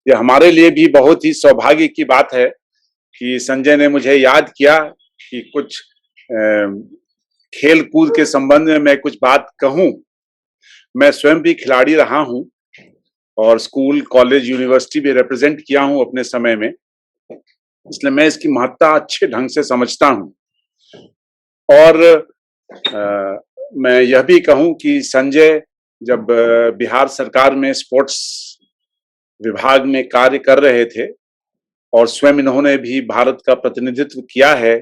ये हमारे लिए भी बहुत ही सौभाग्य की बात है कि संजय ने मुझे याद किया कि कुछ खेल कूद के संबंध में मैं कुछ बात कहूं। मैं स्वयं भी खिलाड़ी रहा हूं और स्कूल, कॉलेज, यूनिवर्सिटी भी रिप्रेजेंट किया हूं अपने समय में, इसलिए मैं इसकी महत्ता अच्छे ढंग से समझता हूं। और मैं यह भी कहूं कि संजय जब बिहार सरकार में स्पोर्ट्स विभाग में कार्य कर रहे थे और स्वयं इन्होंने भी भारत का प्रतिनिधित्व किया है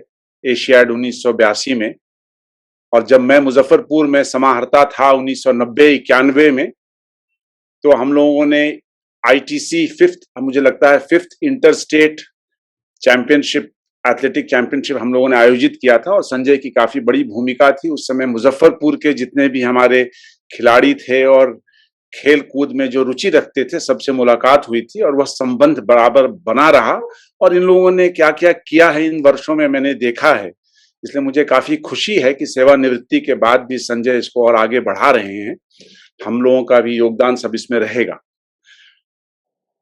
एशियाड 1982 में, और जब मैं मुजफ्फरपुर में समाहर्ता था 1990-91 में, तो हम लोगों ने आईटीसी मुझे लगता है fifth inter state championship, athletic championship हम लोगों ने आयोजित किया था और संजय की काफी बड़ी भूमिका थी। उस समय मुजफ्फरपुर के जितने भी हमारे खिलाड़ी थे और खेल कूद में जो रुचि रखते थे, सबसे मुलाकात हुई थी और वह संबंध बराबर बना रहा। और इन लोगों ने क्या क्या किया है इन वर्षों में मैंने देखा है, इसलिए मुझे काफी खुशी है कि सेवानिवृत्ति के बाद भी संजय इसको और आगे बढ़ा रहे हैं। हम लोगों का भी योगदान सब इसमें रहेगा।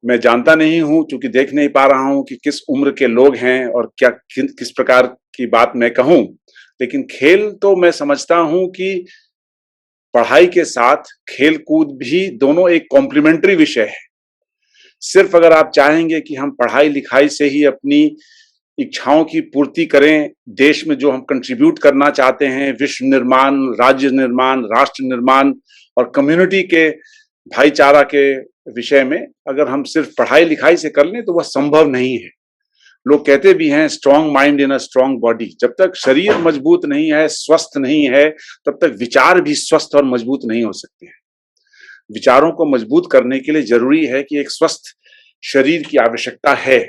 मैं जानता नहीं हूं, चूंकि देख नहीं पा रहा हूं कि किस उम्र के लोग हैं और क्या किस प्रकार की बात मैं कहूं, लेकिन खेल तो मैं समझता हूं कि पढ़ाई के साथ खेल कूद भी दोनों एक कॉम्प्लीमेंट्री विषय है। सिर्फ अगर आप चाहेंगे कि हम पढ़ाई लिखाई से ही अपनी इच्छाओं की पूर्ति करें, देश में जो हम कंट्रीब्यूट करना चाहते हैं, विश्व निर्माण, राज्य निर्माण, राष्ट्र निर्माण और कम्युनिटी के भाईचारा के विषय में, अगर हम सिर्फ पढ़ाई लिखाई से कर लें तो वह संभव नहीं है। लोग कहते भी हैं strong mind in a strong body. जब तक शरीर मजबूत नहीं है, स्वस्थ नहीं है, तब तक विचार भी स्वस्थ और मजबूत नहीं हो सकते हैं। विचारों को मजबूत करने के लिए जरूरी है कि एक स्वस्थ शरीर की आवश्यकता है।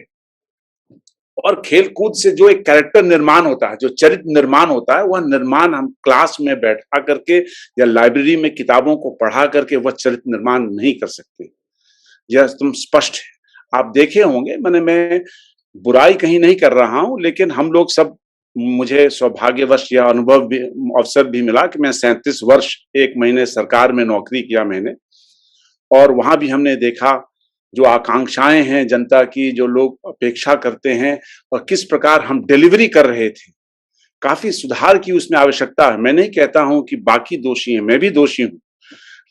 और खेल कूद से जो एक कैरेक्टर निर्माण होता है, जो चरित्र निर्माण होता है, वह निर्माण हम क्लास में बैठा करके या लाइब्रेरी में किताबों को पढ़ा करके वह चरित्र निर्माण नहीं कर सकते। यह तुम स्पष्ट है। आप देखे होंगे, मैं बुराई कहीं नहीं कर रहा हूं, लेकिन हम लोग सब, मुझे सौभाग्यवश यह अनुभव भी, अवसर भी मिला कि मैं 37 वर्ष 1 महीने सरकार में नौकरी किया मैंने, और वहां भी हमने देखा जो आकांक्षाएं हैं जनता की, जो लोग अपेक्षा करते हैं और किस प्रकार हम डिलीवरी कर रहे थे। काफी सुधार की उसमें आवश्यकता है। मैं नहीं कहता हूं कि बाकी दोषी हैं, मैं भी दोषी हूं,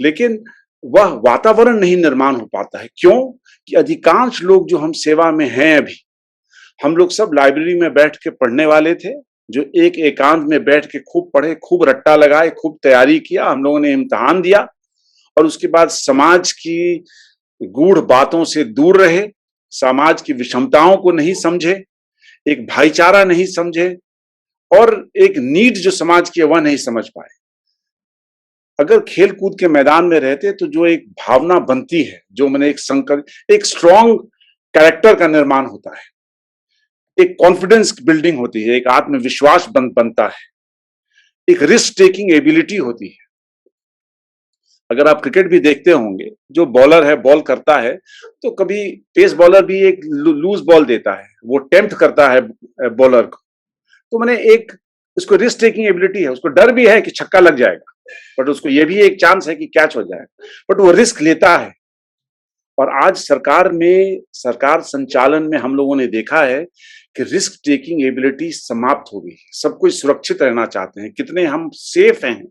लेकिन वह वातावरण नहीं निर्माण हो पाता है। क्यों? कि अधिकांश लोग जो हम सेवा में हैं अभी, हम लोग सब लाइब्रेरी में बैठ के पढ़ने वाले थे, जो एक एकांत में बैठ के खूब पढ़े, खूब रट्टा लगाए, खूब तैयारी किया, हम लोगों ने इम्तिहान दिया और उसके बाद समाज की गूढ़ बातों से दूर रहे, समाज की विषमताओं को नहीं समझे, एक भाईचारा नहीं समझे और एक नीड जो समाज की है वह नहीं समझ पाए। अगर खेल कूद के मैदान में रहते तो जो एक भावना बनती है, जो मैंने एक स्ट्रॉन्ग कैरेक्टर का निर्माण होता है, एक कॉन्फिडेंस बिल्डिंग होती है, एक आत्मविश्वास बनता है, एक रिस्क टेकिंग एबिलिटी होती है। अगर आप क्रिकेट भी देखते होंगे, जो बॉलर है बॉल करता है तो कभी पेस बॉलर भी एक लूज बॉल देता है, वो टेम्प्ट करता है बॉलर को, तो मैंने एक उसको रिस्क टेकिंग एबिलिटी है, उसको डर भी है कि छक्का लग जाएगा, बट उसको ये भी एक चांस है कि कैच हो जाएगा, बट वो रिस्क लेता है। और आज सरकार संचालन में हम लोगों ने देखा है कि रिस्क टेकिंग एबिलिटी समाप्त हो गई है। सब कुछ सुरक्षित रहना चाहते हैं, कितने हम सेफ हैं,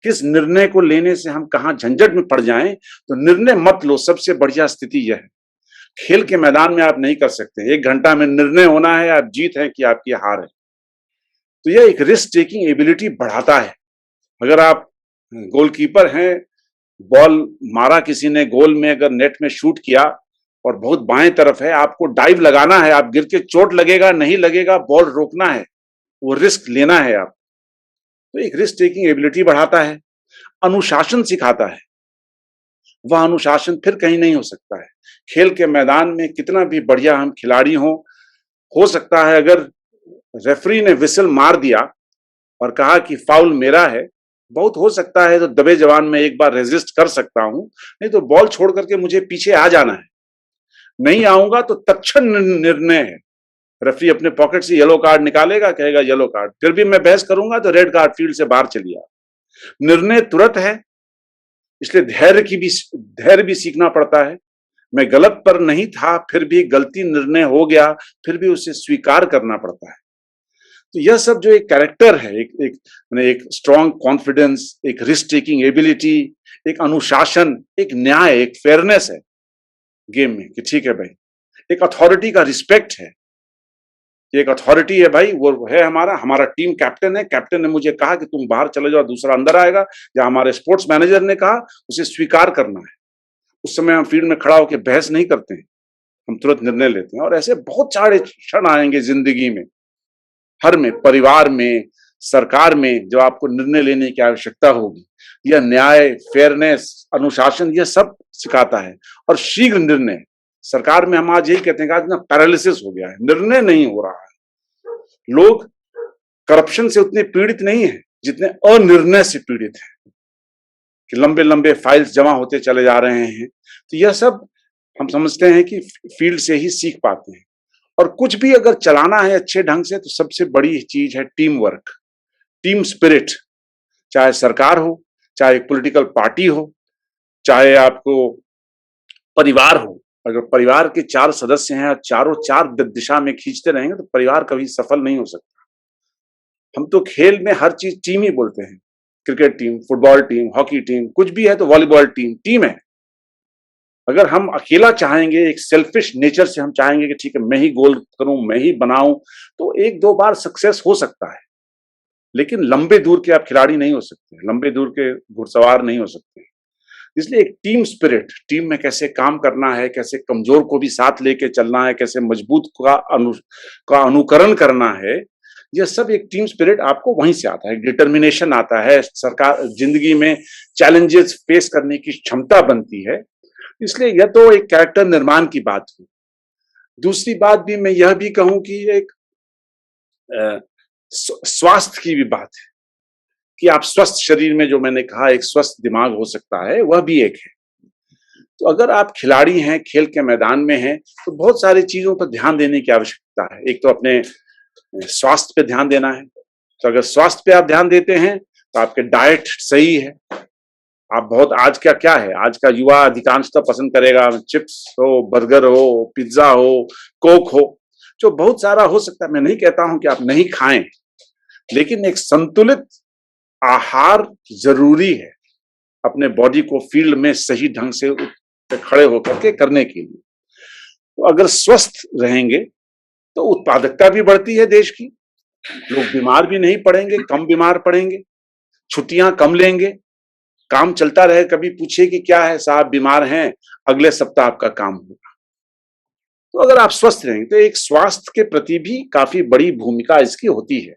किस निर्णय को लेने से हम कहां झंझट में पड़ जाएं, तो निर्णय मत लो। सबसे बढ़िया स्थिति यह है। खेल के मैदान में आप नहीं कर सकते, 1 घंटा में निर्णय होना है, आप जीत है कि आपकी हार है। तो यह एक रिस्क टेकिंग एबिलिटी बढ़ाता है। अगर आप गोलकीपर हैं, बॉल मारा किसी ने गोल में, अगर नेट में शूट किया और बहुत बाएं तरफ है, आपको डाइव लगाना है, आप गिर के चोट लगेगा नहीं लगेगा, बॉल रोकना है, वो रिस्क लेना है आप। तो एक रिस्क टेकिंग एबिलिटी बढ़ाता है, अनुशासन सिखाता है। वह अनुशासन फिर कहीं नहीं हो सकता है। खेल के मैदान में कितना भी बढ़िया हम खिलाड़ी हो सकता है अगर रेफरी ने विसल मार दिया और कहा कि फाउल मेरा है, बहुत हो सकता है तो दबे जवान में एक बार रेजिस्ट कर सकता हूं, नहीं तो बॉल छोड़ करके मुझे पीछे आ जाना है। नहीं आऊंगा तो तत्क्षण निर्णय है, रेफरी अपने पॉकेट से येलो कार्ड निकालेगा, कहेगा येलो कार्ड, फिर भी मैं बहस करूंगा तो रेड कार्ड, फील्ड से बाहर चलिए। निर्णय तुरंत है, इसलिए धैर्य भी सीखना पड़ता है। मैं गलत पर नहीं था, फिर भी गलती निर्णय हो गया, फिर भी उसे स्वीकार करना पड़ता है। तो यह सब जो एक कैरेक्टर है, एक स्ट्रॉन्ग कॉन्फिडेंस, एक रिस्क टेकिंग एबिलिटी, एक अनुशासन, एक न्याय, एक फेयरनेस है गेम में कि ठीक है भाई, एक अथॉरिटी का रिस्पेक्ट है। एक अथॉरिटी है भाई, वो है हमारा टीम कैप्टन है, कैप्टन ने मुझे कहा कि तुम बाहर चले जाओ, दूसरा अंदर आएगा, या हमारे स्पोर्ट्स मैनेजर ने कहा, उसे स्वीकार करना है। उस समय हम फील्ड में खड़ा होकर बहस नहीं करते हैं, हम तुरंत निर्णय लेते हैं। और ऐसे बहुत सारे क्षण आएंगे जिंदगी में, हर में, परिवार में, सरकार में, जब आपको निर्णय लेने की आवश्यकता होगी। यह न्याय, फेयरनेस, अनुशासन, यह सब सिखाता है। और शीघ्र निर्णय, सरकार में हम आज यही कहते हैं कि ना पैरालिसिस हो गया है, निर्णय नहीं हो रहा है। लोग करप्शन से उतने पीड़ित नहीं है जितने अनिर्णय से पीड़ित हैं, कि लंबे लंबे फाइल्स जमा होते चले जा रहे हैं। तो यह सब हम समझते हैं कि फील्ड से ही सीख पाते हैं। और कुछ भी अगर चलाना है अच्छे ढंग से, तो सबसे बड़ी चीज है टीम वर्क, टीम स्पिरिट। चाहे सरकार हो, चाहे एक पॉलिटिकल पार्टी हो, चाहे आपको परिवार हो। अगर परिवार के 4 सदस्य हैं और चारों 4 दिशा में खींचते रहेंगे तो परिवार कभी सफल नहीं हो सकता। हम तो खेल में हर चीज टीम ही बोलते हैं, cricket team, football team, hockey team, कुछ भी है तो वॉलीबॉल टीम, टीम है। अगर हम अकेला चाहेंगे, एक सेल्फिश नेचर से हम चाहेंगे कि ठीक है मैं ही गोल करूं, मैं ही बनाऊं, तो 1-2 बार सक्सेस हो सकता है, लेकिन लंबे दूर के आप खिलाड़ी नहीं हो सकते, लंबे दूर के घुड़सवार नहीं हो सकते। इसलिए एक टीम स्पिरिट, टीम में कैसे काम करना है, कैसे कमजोर को भी साथ लेके चलना है, कैसे मजबूत का अनुकरण करना है, यह सब एक टीम स्पिरिट आपको वहीं से आता है। डिटर्मिनेशन आता है, सरकार जिंदगी में चैलेंजेस फेस करने की क्षमता बनती है। इसलिए यह तो एक कैरेक्टर निर्माण की बात हुई। दूसरी बात भी मैं यह भी कहूं कि एक स्वास्थ्य की भी बात है, कि आप स्वस्थ शरीर में, जो मैंने कहा एक स्वस्थ दिमाग हो सकता है, वह भी एक है। तो अगर आप खिलाड़ी हैं, खेल के मैदान में हैं, तो बहुत सारी चीजों पर ध्यान देने की आवश्यकता है। एक तो अपने स्वास्थ्य पे ध्यान देना है। तो अगर स्वास्थ्य पे आप ध्यान देते हैं तो आपके डाइट सही है। आप बहुत, आज का क्या है, आज का युवा अधिकांशतः पसंद करेगा चिप्स हो, बर्गर हो, पिज्जा हो, कोक हो, जो बहुत सारा हो सकता है। मैं नहीं कहता हूं कि आप नहीं खाएं, लेकिन एक संतुलित आहार जरूरी है अपने बॉडी को फील्ड में सही ढंग से खड़े होकर के करने के लिए। तो अगर स्वस्थ रहेंगे तो उत्पादकता भी बढ़ती है देश की, लोग बीमार भी नहीं पड़ेंगे, कम बीमार पड़ेंगे, छुट्टियां कम लेंगे, काम चलता रहे। कभी पूछिए कि क्या है साहब, बीमार हैं, अगले सप्ताह आपका काम होगा। तो अगर आप स्वस्थ रहेंगे तो एक स्वास्थ्य के प्रति भी काफी बड़ी भूमिका इसकी होती है।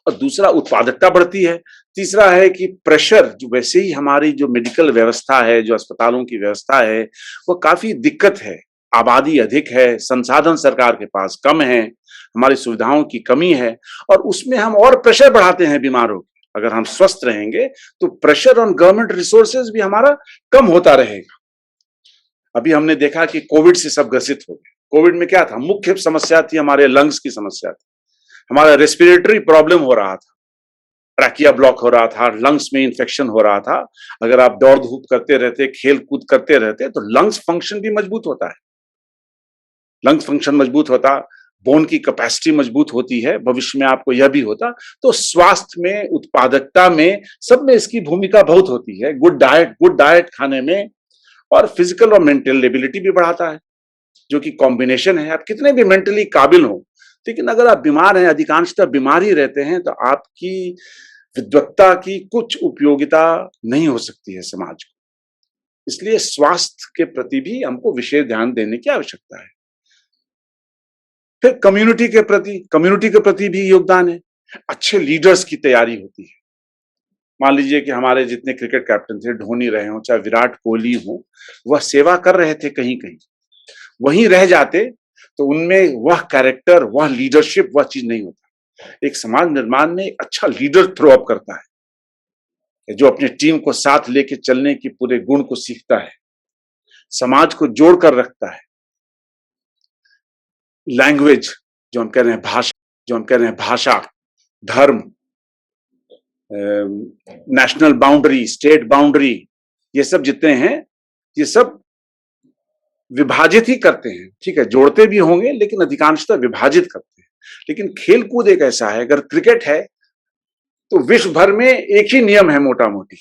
और दूसरा, उत्पादकता बढ़ती है। तीसरा है कि प्रेशर, जो वैसे ही हमारी जो मेडिकल व्यवस्था है, जो अस्पतालों की व्यवस्था है, वो काफी दिक्कत है। आबादी अधिक है, संसाधन सरकार के पास कम है, हमारी सुविधाओं की कमी है, और उसमें हम और प्रेशर बढ़ाते हैं बीमारों। अगर हम स्वस्थ रहेंगे तो प्रेशर ऑन गवर्नमेंट रिसोर्सेज भी हमारा कम होता रहेगा। अभी हमने देखा कि कोविड से सब ग्रसित हो गए। कोविड में क्या था, मुख्य समस्या थी हमारे लंग्स की समस्या थी, हमारा रेस्पिरेटरी प्रॉब्लम हो रहा था, ट्रैकिया ब्लॉक हो रहा था, लंग्स में इंफेक्शन हो रहा था। अगर आप दौड़ धूप करते रहते, खेल कूद करते रहते, तो लंग्स फंक्शन भी मजबूत होता है। लंग्स फंक्शन मजबूत होता, बोन की कैपेसिटी मजबूत होती है, भविष्य में आपको यह भी होता। तो स्वास्थ्य में, उत्पादकता में, सब में इसकी भूमिका बहुत होती है। गुड डाइट खाने में, और फिजिकल और मेंटल एबिलिटी भी बढ़ाता है, जो कि कॉम्बिनेशन है। आप कितने भी मेंटली काबिल हो, लेकिन अगर आप बीमार हैं, अधिकांशतः बीमार ही रहते हैं, तो आपकी विद्वत्ता की कुछ उपयोगिता नहीं हो सकती है समाज को। इसलिए स्वास्थ्य के प्रति भी हमको विशेष ध्यान देने की आवश्यकता है। फिर कम्युनिटी के प्रति भी योगदान है। अच्छे लीडर्स की तैयारी होती है। मान लीजिए कि हमारे जितने क्रिकेट कैप्टन थे, धोनी रहे हों, चाहे विराट कोहली हो, वह सेवा कर रहे थे कहीं कहीं, वहीं रह जाते तो उनमें वह कैरेक्टर, वह लीडरशिप, वह चीज नहीं होता। एक समाज निर्माण में एक अच्छा लीडर थ्रो अप करता है, जो अपनी टीम को साथ लेके चलने की पूरे गुण को सीखता है, समाज को जोड़कर रखता है। लैंग्वेज, जो हम कह रहे हैं भाषा, धर्म, नेशनल बाउंड्री, स्टेट बाउंड्री, ये सब जितने हैं, ये सब विभाजित ही करते हैं, ठीक है, जोड़ते भी होंगे लेकिन अधिकांशतः विभाजित करते हैं। लेकिन खेल कूद एक ऐसा है, अगर क्रिकेट है तो विश्व भर में एक ही नियम है मोटा मोटी,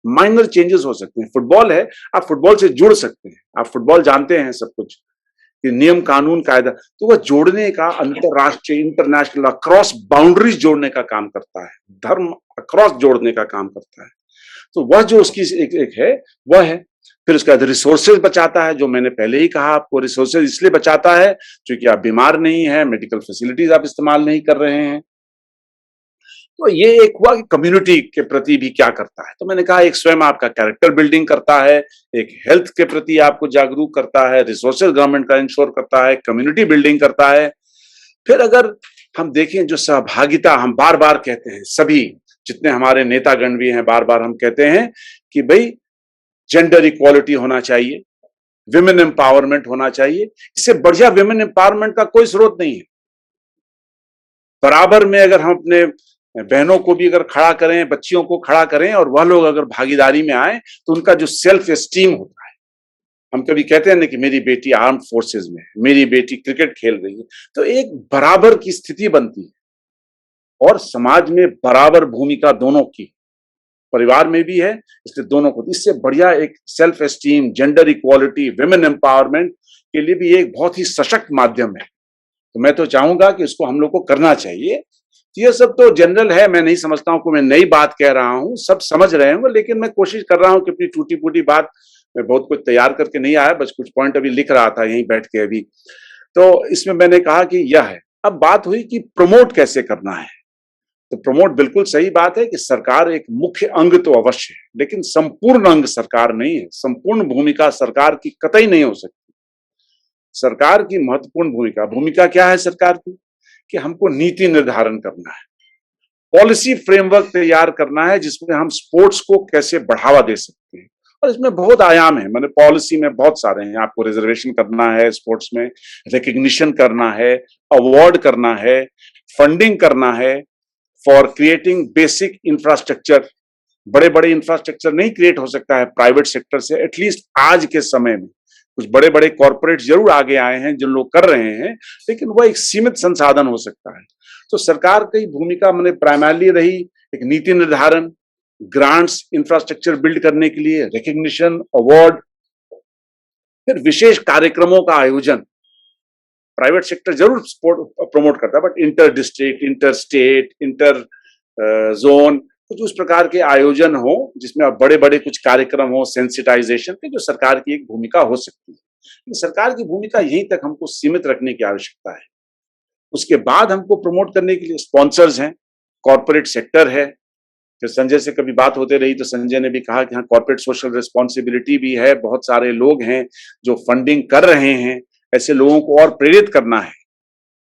माइनर चेंजेस हो सकते हैं। फुटबॉल है, आप फुटबॉल से जुड़ सकते हैं, आप फुटबॉल जानते हैं सब कुछ, ये नियम कानून कायदा, तो वह जोड़ने का, अंतरराष्ट्रीय इंटरनेशनल अक्रॉस बाउंड्रीज जोड़ने का काम करता है, धर्म अक्रॉस जोड़ने का काम करता है। तो वह जो उसकी एक है वह है। फिर उसके बाद रिसोर्सेज बचाता है, जो मैंने पहले ही कहा आपको, रिसोर्सेज इसलिए बचाता है क्योंकि आप बीमार नहीं है, मेडिकल फैसिलिटीज आप इस्तेमाल नहीं कर रहे हैं। तो ये एक हुआ कि कम्युनिटी के प्रति भी क्या करता है। तो मैंने कहा एक स्वयं आपका कैरेक्टर बिल्डिंग करता है, एक हेल्थ के प्रति आपको जागरूक करता है, रिसोर्सेज गवर्नमेंट का इंश्योर करता है, कम्युनिटी बिल्डिंग करता है। फिर अगर हम देखें जो सहभागिता, हम बार बार कहते हैं, सभी जितने हमारे नेतागण भी हैं, बार बार हम कहते हैं कि भाई जेंडर इक्वालिटी होना चाहिए, विमेन एम्पावरमेंट होना चाहिए। इससे बढ़िया विमेन एम्पावरमेंट का कोई स्रोत नहीं है। बराबर में अगर हम अपने बहनों को भी अगर खड़ा करें, बच्चियों को खड़ा करें और वह लोग अगर भागीदारी में आए तो उनका जो सेल्फ एस्टीम होता है, हम कभी कहते हैं ना कि मेरी बेटी आर्म्ड फोर्सेस में है, मेरी बेटी क्रिकेट खेल रही है, तो एक बराबर की स्थिति बनती है और समाज में बराबर भूमिका दोनों की, परिवार में भी है, इसलिए दोनों को, इससे बढ़िया एक self esteem, gender equality, women empowerment के लिए भी एक बहुत ही सशक्त माध्यम है। तो मैं तो चाहूंगा कि इसको हम लोग को करना चाहिए। ये सब तो जनरल है, मैं नहीं समझता हूं कि मैं नई बात कह रहा हूं, सब समझ रहे होंगे, लेकिन मैं कोशिश कर रहा हूं कि अपनी टूटी फूटी बात, मैं बहुत कुछ तैयार करके नहीं आया, बस कुछ पॉइंट अभी लिख रहा था यहीं बैठ के अभी। तो इसमें मैंने कहा कि यह है। अब बात हुई कि प्रमोट कैसे करना है। तो प्रमोट, बिल्कुल सही बात है कि सरकार एक मुख्य अंग तो अवश्य है, लेकिन संपूर्ण अंग सरकार नहीं है, संपूर्ण भूमिका सरकार की कतई नहीं हो सकती। सरकार की महत्वपूर्ण भूमिका क्या है सरकार की, कि हमको नीति निर्धारण करना है, पॉलिसी फ्रेमवर्क तैयार करना है जिसमें हम स्पोर्ट्स को कैसे बढ़ावा दे सकते हैं। और इसमें बहुत आयाम है, मैंने पॉलिसी में बहुत सारे हैं। आपको रिजर्वेशन करना है स्पोर्ट्स में, रिकग्निशन करना है, अवार्ड करना है, फंडिंग करना है फॉर क्रिएटिंग बेसिक इंफ्रास्ट्रक्चर। बड़े बड़े इंफ्रास्ट्रक्चर नहीं क्रिएट हो सकता है प्राइवेट सेक्टर से, एटलीस्ट आज के समय में। कुछ बड़े बड़े कॉर्पोरेट जरूर आगे आए हैं, जो लोग कर रहे हैं, लेकिन वह एक सीमित संसाधन हो सकता है। तो सरकार की भूमिका मैंने प्राइमरली रही एक नीति निर्धारण, ग्रांट्स इंफ्रास्ट्रक्चर बिल्ड करने के लिए, रिकग्निशन, अवार्ड, फिर विशेष कार्यक्रमों का आयोजन। प्राइवेट सेक्टर जरूर प्रमोट करता है, but inter district, inter state, inter zone, कुछ उस प्रकार के आयोजन हो जिसमें बड़े बड़े कुछ कार्यक्रम हो सेंसिटाइजेशन के, जो सरकार की एक भूमिका हो सकती है। लेकिन सरकार की भूमिका यहीं तक हमको सीमित रखने की आवश्यकता है। उसके बाद हमको प्रमोट करने के लिए स्पॉन्सर्स हैं, कॉर्पोरेट सेक्टर है। फिर संजय से कभी बात होते रही तो संजय ने भी कहा कि हाँ, कॉर्पोरेट सोशल रिस्पॉन्सिबिलिटी भी है, बहुत सारे लोग हैं जो फंडिंग कर रहे हैं, ऐसे लोगों को और प्रेरित करना है।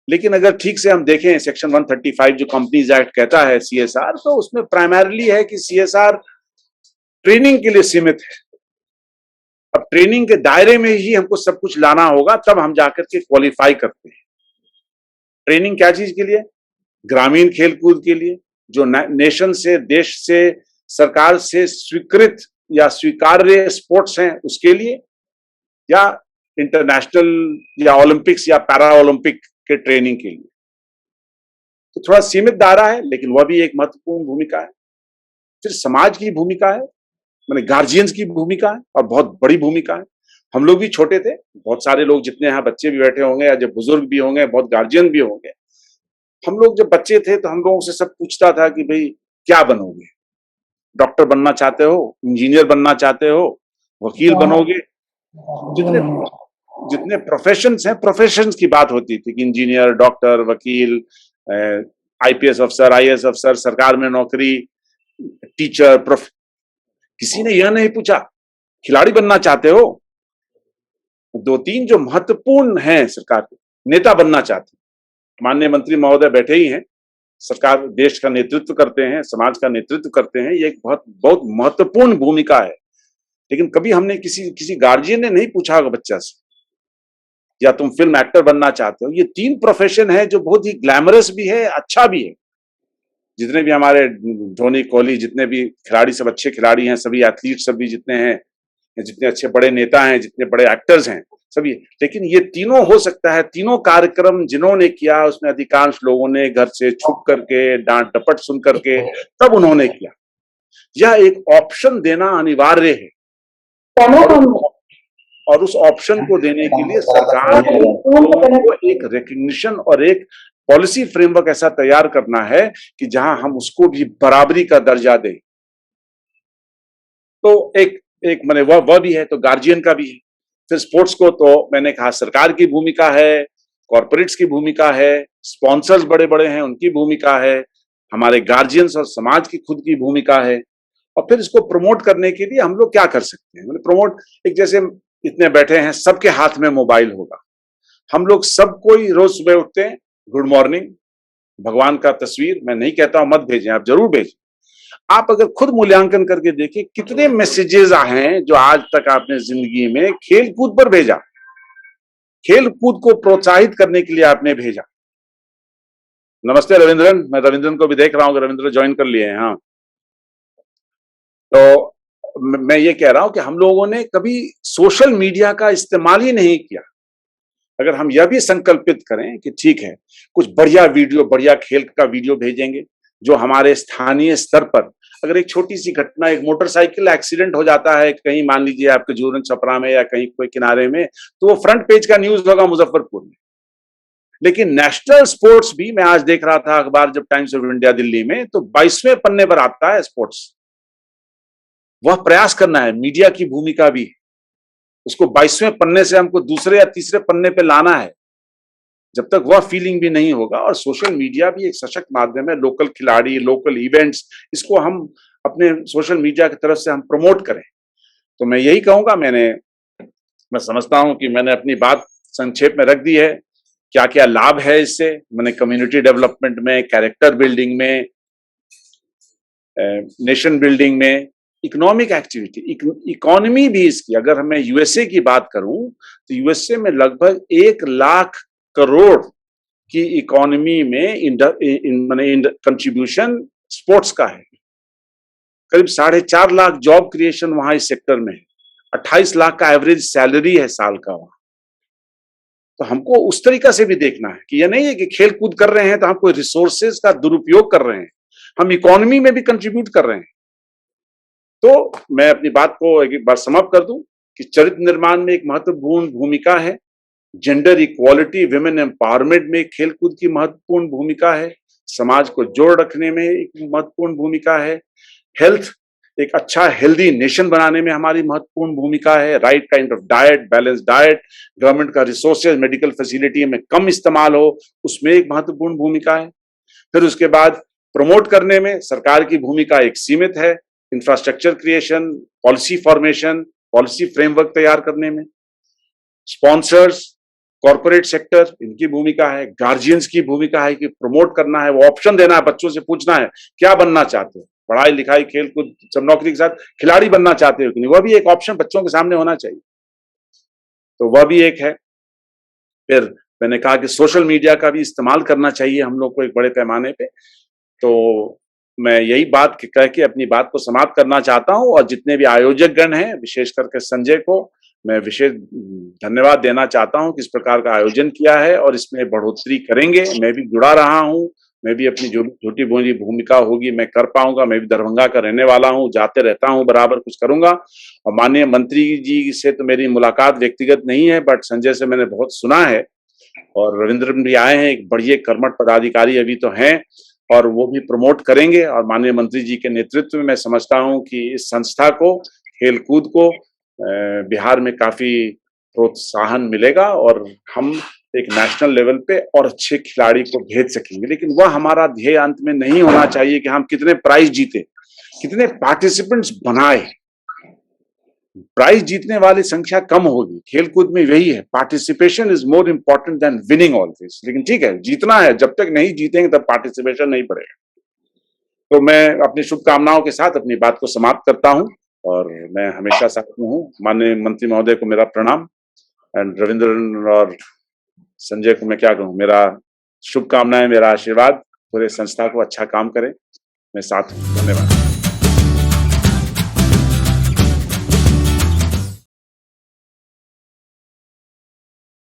लेकिन अगर ठीक से हम देखें सेक्शन 135 जो कंपनीज एक्ट कहता है सीएसआर, तो उसमें प्राइमरली है कि सीएसआर ट्रेनिंग के लिए सीमित है। अब ट्रेनिंग के दायरे में ही हमको सब कुछ लाना होगा, तब हम जाकर के क्वालिफाई करते हैं। ट्रेनिंग क्या चीज के लिए? ग्रामीण खेलकूद के लिए, जो नेशन से, देश से, सरकार से स्वीकृत या स्वीकार्य स्पोर्ट्स हैं उसके लिए, या इंटरनेशनल या ओलंपिक्स या पैरा ओलंपिक के ट्रेनिंग के लिए। तो थोड़ा सीमित दायरा है, लेकिन वह भी एक महत्वपूर्ण भूमिका है। फिर समाज की भूमिका है, माने गार्जियंस की भूमिका है, और बहुत बड़ी भूमिका है। हम लोग भी छोटे थे, बहुत सारे लोग जितने यहाँ बच्चे भी बैठे होंगे या जब बुजुर्ग भी होंगे, बहुत गार्जियन भी होंगे। हम लोग जब बच्चे थे तो हम लोगों से सब पूछता था कि भाई क्या बनोगे? डॉक्टर बनना चाहते हो, इंजीनियर बनना चाहते हो, वकील बनोगे? जितने जितने प्रोफेशंस हैं, प्रोफेशंस की बात होती थी कि इंजीनियर, डॉक्टर, वकील, आईपीएस अफसर, आईएएस अफसर, सरकार में नौकरी, टीचर, किसी ने यह नहीं पूछा खिलाड़ी बनना चाहते हो? दो तीन जो महत्वपूर्ण हैं सरकार के, नेता बनना चाहते हैं, माननीय मंत्री महोदय बैठे ही हैं, सरकार देश का नेतृत्व करते हैं, समाज का नेतृत्व करते हैं, ये एक बहुत बहुत महत्वपूर्ण भूमिका है। लेकिन कभी हमने किसी गार्जियन ने नहीं पूछा होगा बच्चा से, या तुम फिल्म एक्टर बनना चाहते हो? ये तीन प्रोफेशन है जो बहुत ही ग्लैमरस भी है, अच्छा भी है। जितने भी हमारे धोनी, कोहली, जितने भी खिलाड़ी, सब अच्छे खिलाड़ी हैं, सभी एथलीट, सभी जितने हैं, जितने अच्छे बड़े नेता हैं, जितने बड़े एक्टर्स हैं, सभी। लेकिन ये तीनों हो सकता है, तीनों कार्यक्रम जिन्होंने किया उसमें अधिकांश लोगों ने घर से छुप करके, डांट डपट सुन करके तब उन्होंने किया। यह एक ऑप्शन देना अनिवार्य है, और उस ऑप्शन को देने के लिए सरकार को एक रिकग्निशन और एक पॉलिसी फ्रेमवर्क ऐसा तैयार करना है कि जहां हम उसको भी बराबरी का दर्जा दें। तो एक एक मैंने वह भी है, तो गार्जियन का भी है। फिर स्पोर्ट्स को तो मैंने कहा सरकार की भूमिका है, कॉर्पोरेट्स की भूमिका है, स्पॉन्सर्स बड़े बड़े हैं उनकी भूमिका है, हमारे गार्जियंस और समाज की खुद की भूमिका है। और फिर इसको प्रमोट करने के लिए हम लोग क्या कर सकते हैं, मतलब प्रमोट, एक जैसे इतने बैठे हैं सबके हाथ में मोबाइल होगा, हम लोग सब कोई रोज सुबह उठते हैं, गुड मॉर्निंग, भगवान का तस्वीर, मैं नहीं कहता हूं मत भेजें, आप जरूर भेजें। आप अगर खुद मूल्यांकन करके देखिए कितने मैसेजेस हैं जो आज तक आपने जिंदगी में खेल कूद पर भेजा, खेल कूद को प्रोत्साहित करने के लिए आपने भेजा। नमस्ते रविंद्रन, मैं रविंद्रन को भी देख रहा हूं, रविंद्र ज्वाइन कर लिए हैं। हाँ, तो मैं ये कह रहा हूं कि हम लोगों ने कभी सोशल मीडिया का इस्तेमाल ही नहीं किया। अगर हम यह भी संकल्पित करें कि ठीक है, कुछ बढ़िया वीडियो, बढ़िया खेल का वीडियो भेजेंगे जो हमारे स्थानीय स्तर पर, अगर एक छोटी सी घटना, एक मोटरसाइकिल एक्सीडेंट हो जाता है कहीं, मान लीजिए आपके जोरन छपरा में या कहीं कोई किनारे में, तो वो फ्रंट पेज का न्यूज होगा मुजफ्फरपुर में। लेकिन नेशनल स्पोर्ट्स भी, मैं आज देख रहा था अखबार जब टाइम्स ऑफ इंडिया दिल्ली में, तो 22वें पन्ने पर आता है स्पोर्ट्स। वह प्रयास करना है, मीडिया की भूमिका भी, उसको 22वें पन्ने से हमको दूसरे या तीसरे पन्ने पे लाना है। जब तक वह फीलिंग भी नहीं होगा, और सोशल मीडिया भी एक सशक्त माध्यम है, लोकल खिलाड़ी, लोकल इवेंट्स, इसको हम अपने सोशल मीडिया की तरफ से हम प्रमोट करें। तो मैं यही कहूंगा, मैं समझता हूं कि मैंने अपनी बात संक्षेप में रख दी है। क्या क्या लाभ है इससे, मैंने कम्युनिटी डेवलपमेंट में, कैरेक्टर बिल्डिंग में, नेशन बिल्डिंग में, इकोनॉमिक एक्टिविटी, इकोनॉमी भी इसकी, अगर मैं यूएसए की बात करूं तो यूएसए में लगभग 1 लाख करोड़ की इकोनॉमी में कंट्रीब्यूशन स्पोर्ट्स का है। करीब 4.5 लाख जॉब क्रिएशन वहां इस सेक्टर में है। 28 लाख का एवरेज सैलरी है साल का वहां। तो हमको उस तरीका से भी देखना है कि यह नहीं है कि खेल कूद कर रहे हैं तो हम कोई रिसोर्सेज का दुरुपयोग कर रहे हैं, हम इकोनॉमी में भी कंट्रीब्यूट कर रहे हैं। तो मैं अपनी बात को एक बार समाप्त कर दूं कि चरित्र निर्माण में एक महत्वपूर्ण भूमिका है, जेंडर इक्वालिटी, विमेन एम्पावरमेंट में खेलकूद की महत्वपूर्ण भूमिका है, समाज को जोड़ रखने में एक महत्वपूर्ण भूमिका है, हेल्थ, एक अच्छा हेल्दी नेशन बनाने में हमारी महत्वपूर्ण भूमिका है, right kind of diet, balance diet, government का रिसोर्सेज, मेडिकल फैसिलिटी में कम इस्तेमाल हो, उसमें एक महत्वपूर्ण भूमिका है। फिर उसके बाद प्रमोट करने में सरकार की भूमिका एक सीमित है, infrastructure creation, policy formation, policy framework तैयार करने में, स्पॉन्सर्स, कॉर्पोरेट सेक्टर, इनकी भूमिका है, गार्जियंस की भूमिका है कि प्रमोट करना है, वो ऑप्शन देना है, बच्चों से पूछना है क्या बनना चाहते हो, पढ़ाई लिखाई खेल कूद सब नौकरी के साथ खिलाड़ी बनना चाहते हो कि नहीं, वह भी एक ऑप्शन बच्चों के सामने होना चाहिए। तो वह भी एक है। फिर मैंने कहा कि सोशल मीडिया का भी इस्तेमाल करना चाहिए हम लोग को एक बड़े पैमाने पे। तो मैं यही बात कह के अपनी बात को समाप्त करना चाहता हूं, और जितने भी आयोजक गण हैं, विशेष करके संजय को मैं विशेष धन्यवाद देना चाहता हूं कि इस प्रकार का आयोजन किया है और इसमें बढ़ोतरी करेंगे। मैं भी जुड़ा रहा हूं, मैं भी अपनी जो छोटी मोटी भूमिका होगी मैं कर पाऊंगा। मैं भी दरभंगा का रहने वाला हूं, जाते रहता हूं, बराबर कुछ करूंगा। और माननीय मंत्री जी से तो मेरी मुलाकात व्यक्तिगत नहीं है, बट संजय से मैंने बहुत सुना है, और रविंद्र भी आए हैं, एक बढ़िया कर्मठ पदाधिकारी अभी तो हैं, और वो भी प्रमोट करेंगे। और माननीय मंत्री जी के नेतृत्व में मैं समझता हूं कि इस संस्था को, खेलकूद को बिहार में काफी प्रोत्साहन मिलेगा, और हम एक नेशनल लेवल पे और अच्छे खिलाड़ी को भेज सकेंगे। लेकिन वह हमारा ध्येय अंत में नहीं होना चाहिए कि हम कितने प्राइज जीते, कितने पार्टिसिपेंट्स बनाए। प्राइज जीतने वाली संख्या कम होगी, खेलकूद में यही है, participation is more important then winning always. लेकिन ठीक है, जीतना है, जब तक नहीं जीतेंगे तब पार्टिसिपेशन नहीं बढ़ेगा। तो मैं अपनी शुभकामनाओं के साथ अपनी बात को समाप्त करता हूं, और मैं हमेशा साथ में हूं। माननीय मंत्री महोदय को मेरा प्रणाम, एंड रविंद्र और संजय को मैं क्या कहूं, मेरा शुभकामनाएं, मेरा आशीर्वाद, पूरे संस्था को अच्छा काम करें, मैं साथ हूं। धन्यवाद।